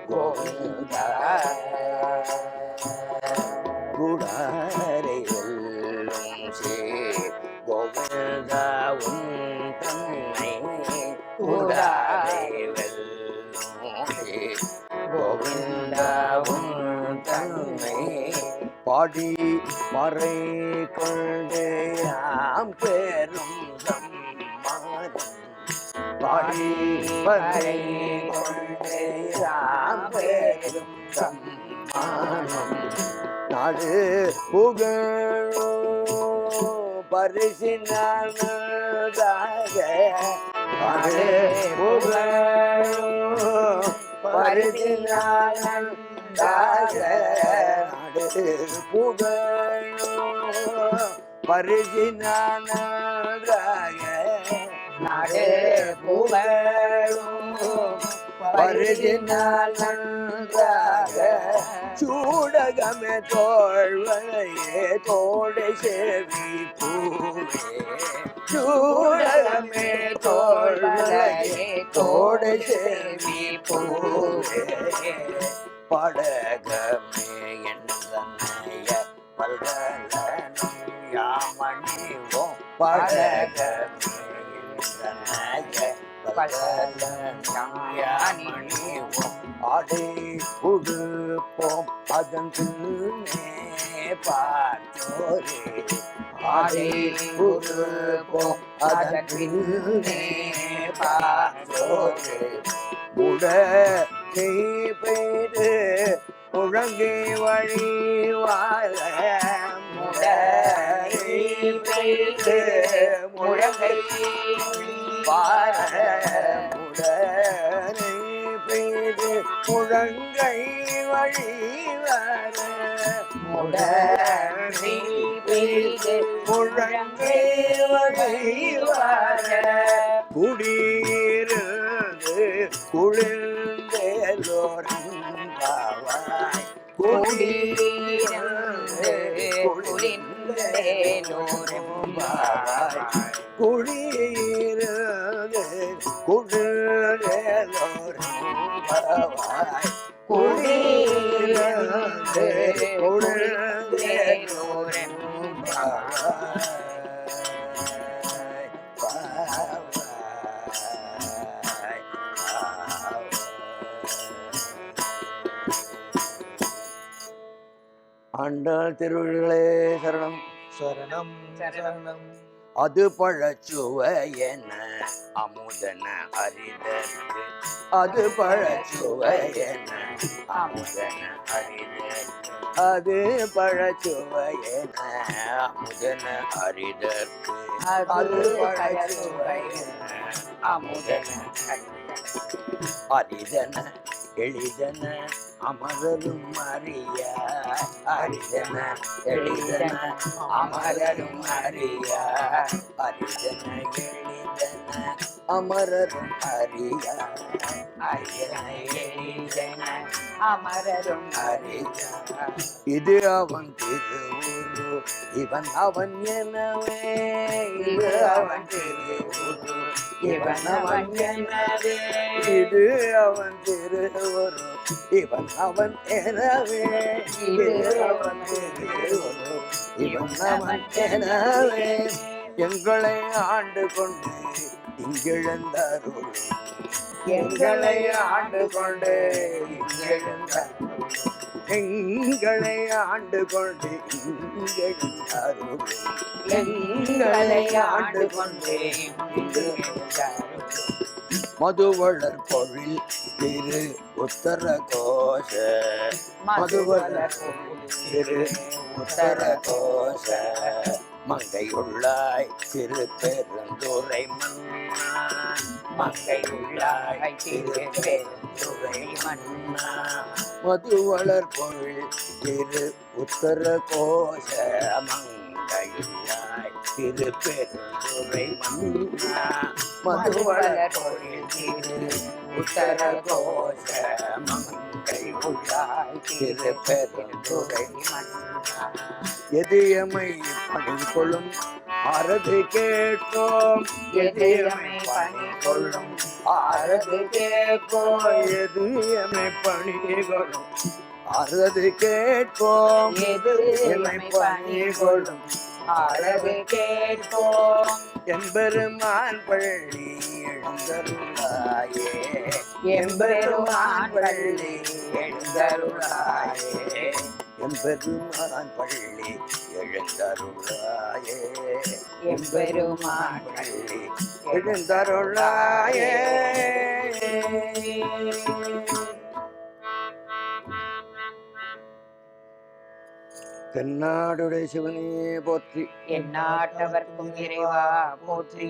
கோவிந்தா குடாரை வெல்லும் சே கோவிந்தா உன் தன்னை குடாரை வெல்லும் சே கோவிந்தா உன் தன்னை பாடி மறை கொண்டு யாம் பெரும் சம்மானம் பாடி மறை கொண்டு யாம் பெரும் சம்மானம் நாடு புகழோ பரிசினாக நாடு புகழோ பரிசினாக நாடு புகழோ பரிசினாக நாடு புகழோ பரிசினாக சூடகமே தோழ்வளையே தோடை செவி பூவே சூடகமே தோழ்வளையே தோடை செவி பூவே படகமே எந்தனைய பல்கலனும் யாமணிவோம் படகமே எந்தனைய பல்கலனும் யாமணிவோம் ஆடை உடுப்போம் அதன் பின்னே பார்த்தோரே ஆடை உடுப்போம் அதன் பின்னே பார்த்தோரே முட நீ பெய்து முழங்கி வழி வாழ முட நீ பெய்து முழங்கை வாழ முட முழங்கை வழி வர முடனி முழங்கை வழி வர குடியிருந்து குளிர்ந்தேலோரம்பாவாய் குடியிருந்து குளிர்ந்தேலோரம்பாவாய் குடியிருந்து குளிர்ந்தேலோரம்பாவாய் குடியிருந்து குளிர்ந்தேலோரம்பாவாய் ஆண்டாள் திருவிழே சரணம் சரணம் சரணம். அது பழச்சுவையென அமுதன அரிதற்கு அது பழச்சுவையென அமுதன அரிதற்கு அது பழச்சுவையென அமுதன அரிதற்கு அது பழச்சுவையென அமுதன அரிதன எளிதன அமரரும் அறிய அரிதன எளிதன அமரரும் அறிய அரிதன எளிதன அமரரும் அறிய அரிதன எளிதன அமரரும் அறிய இது அவன் திருவுரு இவன் அவன் எனவே இது அவன் திருவுரு இவன் அவன் எனவே இது அவன் திருவுரு இவன் அவன் எனவே இது அவன் திருவுரு இவன் அவன் எனவே எங்களை ஆண்டு கொண்டு இங்கெழுந்தாருள் எங்களை ஆண்டு கொண்டு இங்கெழுந்தாருள் எங்களை ஆண்டு கொண்டு இங்கெழுந்தாருள் எங்களை ஆண்டு கொண்டு மதுவளர் பொழில் திரு உத்தர கோஷ மதுவளர் திரு உத்தர கோஷ மங்கையுள்ளாய் திரு பெருந்துரை மன்னா மங்கையுள்ளாய் திரு பெருந்துரை மன்னா மதுவளர் பொழில் திரு உத்தர கோஷ மங்கையுள்ளாய் திரு பெருந்துரை மன்னா மதுவளர் பொழில் திரு உத்தர கோஷ மங்கையுள்ளாய் திரு பெருந்துரை மன்னா எதியமை பணி கொள்ளும் அறது கேட்போம் எதியமை பணி கொள்ளும் ஆரது கேட்போம் எது எமை பணிகளும் ஆரது கேட்போம் எது எமை பணிகளும் ஆரது கேட்போம் எம்பெருமான் பள்ளி எழுந்தருளாயே எம்பெருமான் பள்ளி எழுந்தருளாயே எம்பெருமான் பள்ளி எழுந்தருளாயே எம்பெருமான் பள்ளி எழுந்தருளாயே தென்னாடுடைய சிவனே போற்றி எந்நாட்டவர்க்கும் இறைவா போற்றி.